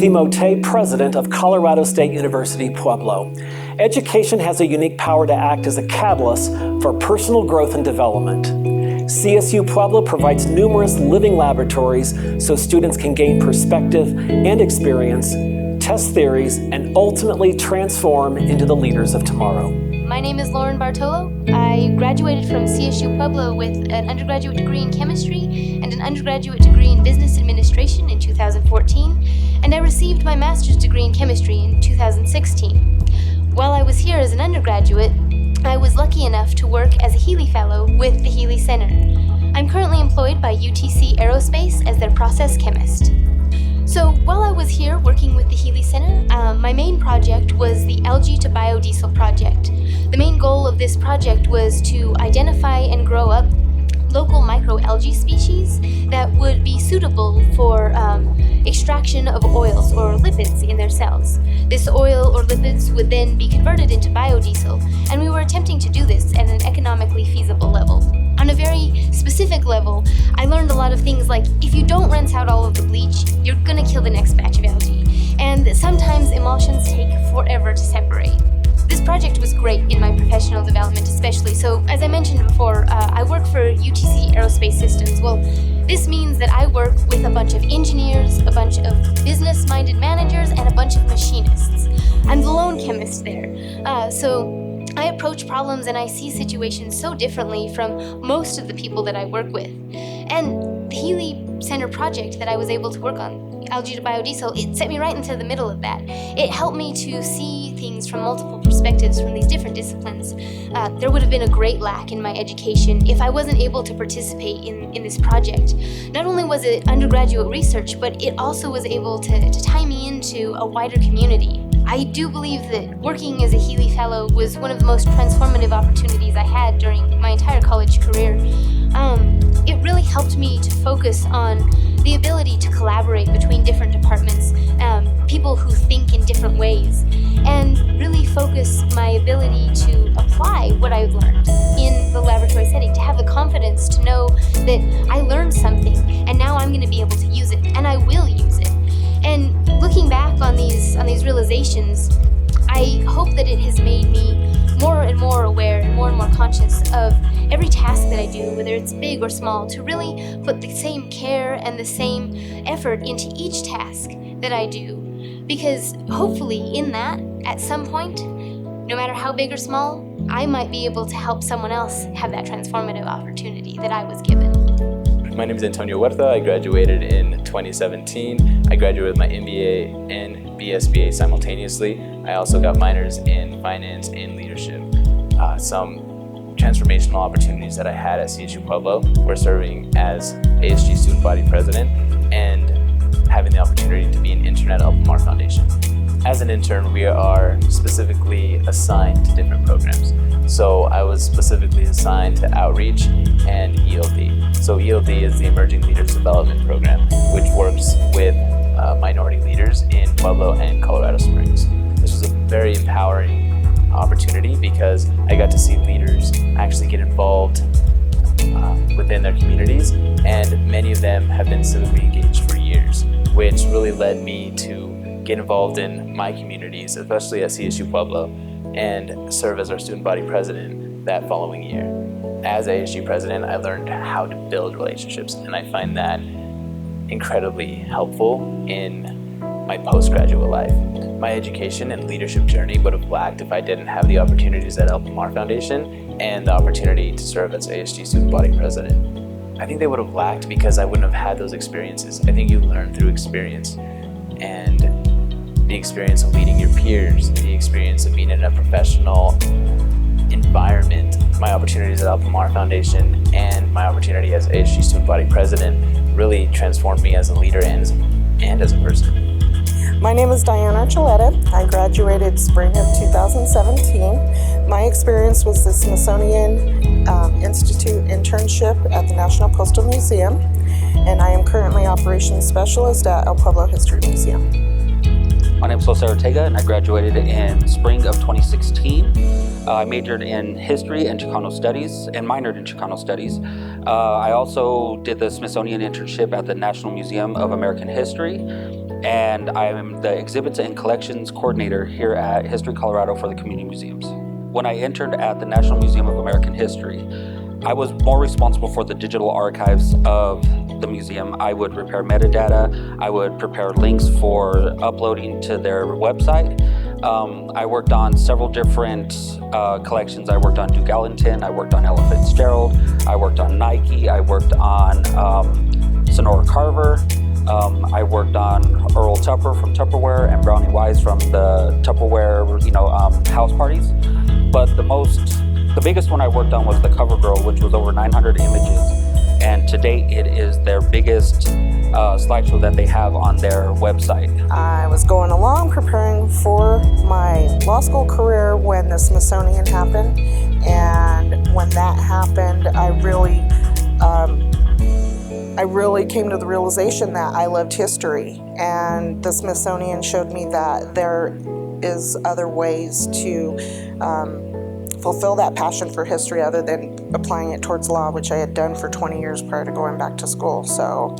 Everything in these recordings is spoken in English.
Demote, president of Colorado State University, Pueblo. Education has a unique power to act as a catalyst for personal growth and development. CSU Pueblo provides numerous living laboratories so students can gain perspective and experience, test theories, and ultimately transform into the leaders of tomorrow. My name is LaurenBartolo. I graduated from CSU Pueblo with an undergraduate degree in chemistry and an undergraduate degree in business administration in 2014, and I received my master's degree in chemistry in 2016. While I was here as an undergraduate, I was lucky enough to work as a Healy Fellow with the Healy Center. I'm currently employed by UTC Aerospace as their process chemist. So while I was here working with the Healy Center, my main project was the Algae to Biodiesel project. The main goal of this project was to identify and grow up local microalgae species that would be suitable for extraction of oils or lipids in their cells. This oil or lipids would then be converted into biodiesel, and we were attempting to do this at an economically feasible level. On a very specific level, I learned a lot of things like if you don't rinse out all of the bleach, you're gonna kill the next batch of algae. And sometimes emulsions take forever to separate. This project was great in my professional development especially. So as I mentioned before, I work for UTC Aerospace Systems. Well, this means that I work with a bunch of engineers, a bunch of business-minded managers, and a bunch of machinists. I'm the lone chemist there. So I approach problems and I see situations so differently from most of the people that I work with. And the Healy Center project that I was able to work on, Algae to Biodiesel, it set me right into the middle of that. It helped me to see things from multiple perspectives from these different disciplines. There would have been a great lack in my education if I wasn't able to participate in this project. Not only was it undergraduate research, but it also was able to tie me into a wider community. I do believe that working as a Healy Fellow was one of the most transformative opportunities I had during my entire college career. It really helped me to focus on the ability to collaborate between different departments, people who think in different ways, and really focus my ability to apply what I've learned in the laboratory setting, to have the confidence to know that I learned something and now I'm going to be able to use it, and I will use it. And looking back on these realizations, I hope that it has made me more and more aware and more conscious of every task that I do, whether it's big or small, to really put the same care and the same effort into each task that I do. Because hopefully in that, at some point, no matter how big or small, I might be able to help someone else have that transformative opportunity that I was given. My name is Antonio Huerta. I graduated in 2017. I graduated with my MBA and BSBA simultaneously. I also got minors in finance and leadership. Some transformational opportunities that I had at CSU Pueblo were serving as ASG student body president and having the opportunity to be an intern at Alpamar Foundation. As an intern, we are specifically assigned to different programs. So I was specifically assigned to outreach and ELD. So ELD is the Emerging Leaders Development Program, which works with minority leaders in Pueblo and Colorado Springs. This was a very empowering opportunity because I got to see leaders actually get involved within their communities, and many of them have been civically engaged for years, which really led me to get involved in my communities, especially at CSU Pueblo, and serve as our student body president that following year. As ASG president, I learned how to build relationships, and I find that incredibly helpful in my postgraduate life. My education and leadership journey would have lacked if I didn't have the opportunities at Alpamar Foundation and the opportunity to serve as ASG student body president. I think they would have lacked because I wouldn't have had those experiences. I think you learn through experience, and the experience of leading your peers, the experience of being in a professional environment, my opportunities at Alpamar Foundation, and my opportunity as ASG student body president really transformed me as a leader and as a person. My name is Diana Archuleta. I graduated spring of 2017. My experience was the Smithsonian Institute internship at the National Postal Museum, and I am currently operations specialist at El Pueblo History Museum. My name is Jose Ortega, and I graduated in spring of 2016. I majored in history and Chicano studies and minored in Chicano studies. I also did the Smithsonian internship at the National Museum of American History, and I am the Exhibits and Collections Coordinator here at History Colorado for the Community Museums. When I entered at the National Museum of American History, I was more responsible for the digital archives of the museum. I would prepare metadata, I would prepare links for uploading to their website. I worked on several different collections. I worked on Duke Ellington, I worked on Ella Fitzgerald, I worked on Nike, I worked on Sonora Carver, I worked on Earl Tupper from Tupperware and Brownie Wise from the Tupperware, house parties. But the biggest one I worked on was the Cover Girl, which was over 900 images. And to date, it is their biggest slideshow that they have on their website. I was going along preparing for my law school career when the Smithsonian happened. And when that happened, I really came to the realization that I loved history. And the Smithsonian showed me that there is other ways to fulfill that passion for history other than applying it towards law, which I had done for 20 years prior to going back to school. So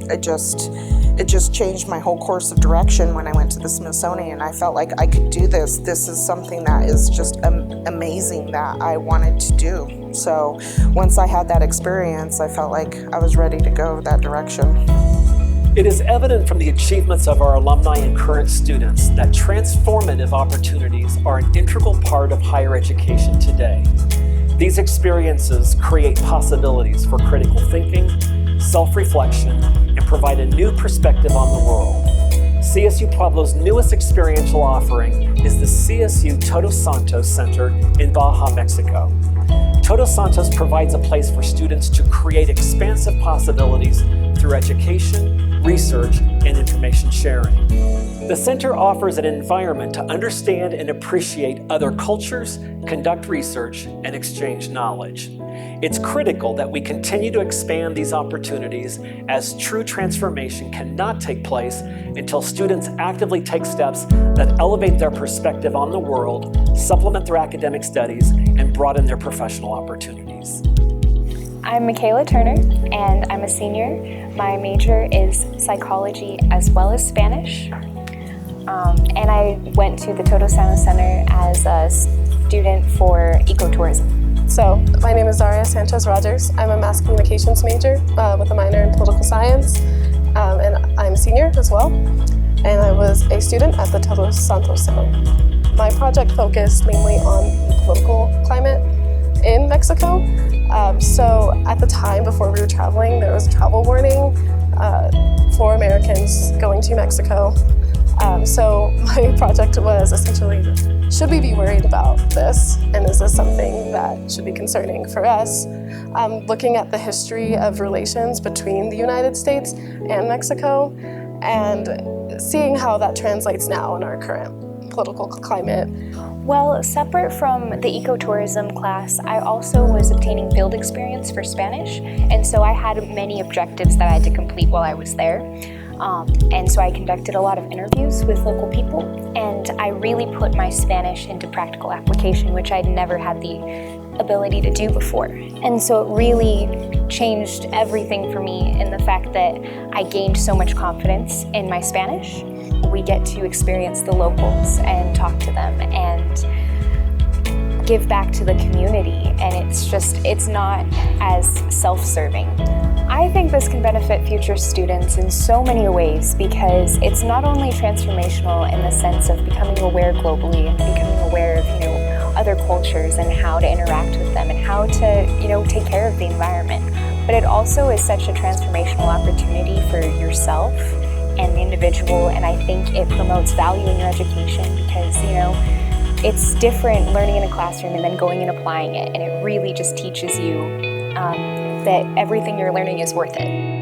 it just changed my whole course of direction when I went to the Smithsonian. I felt like I could do this. This is something that is just amazing that I wanted to do. So once I had that experience, I felt like I was ready to go that direction. It is evident from the achievements of our alumni and current students that transformative opportunities are an integral part of higher education today. These experiences create possibilities for critical thinking, self-reflection, and provide a new perspective on the world. CSU Pueblo's newest experiential offering is the CSU Todos Santos Center in Baja, Mexico. Todos Santos provides a place for students to create expansive possibilities through education, research, and information sharing. The center offers an environment to understand and appreciate other cultures, conduct research, and exchange knowledge. It's critical that we continue to expand these opportunities, as true transformation cannot take place until students actively take steps that elevate their perspective on the world, supplement their academic studies, and broaden their professional opportunities. I'm Michaela Turner, and I'm a senior. My major is psychology as well as Spanish. And I went to the Todos Santos Center as a student for ecotourism. So, my name is Zaria Santos Rogers. I'm a mass communications major with a minor in political science, and I'm a senior as well. And I was a student at the Todos Santos Center. My project focused mainly on the political climate in Mexico. So at the time, before we were traveling, there was a travel warning for Americans going to Mexico. So my project was essentially, should we be worried about this? And is this something that should be concerning for us? Looking at the history of relations between the United States and Mexico and seeing how that translates now in our current political climate. Well, separate from the ecotourism class, I also was obtaining field experience for Spanish, and so I had many objectives that I had to complete while I was there. And so I conducted a lot of interviews with local people, and I really put my Spanish into practical application, which I'd never had the ability to do before. And so it really changed everything for me in the fact that I gained so much confidence in my Spanish. We get to experience the locals and talk to them and give back to the community, and it's not as self-serving. I think this can benefit future students in so many ways because it's not only transformational in the sense of becoming aware globally and becoming aware of, other cultures and how to interact with them and how to, take care of the environment, but it also is such a transformational opportunity for yourself and the individual, and I think it promotes value in your education because, it's different learning in a classroom and then going and applying it, and it really just teaches you that everything you're learning is worth it.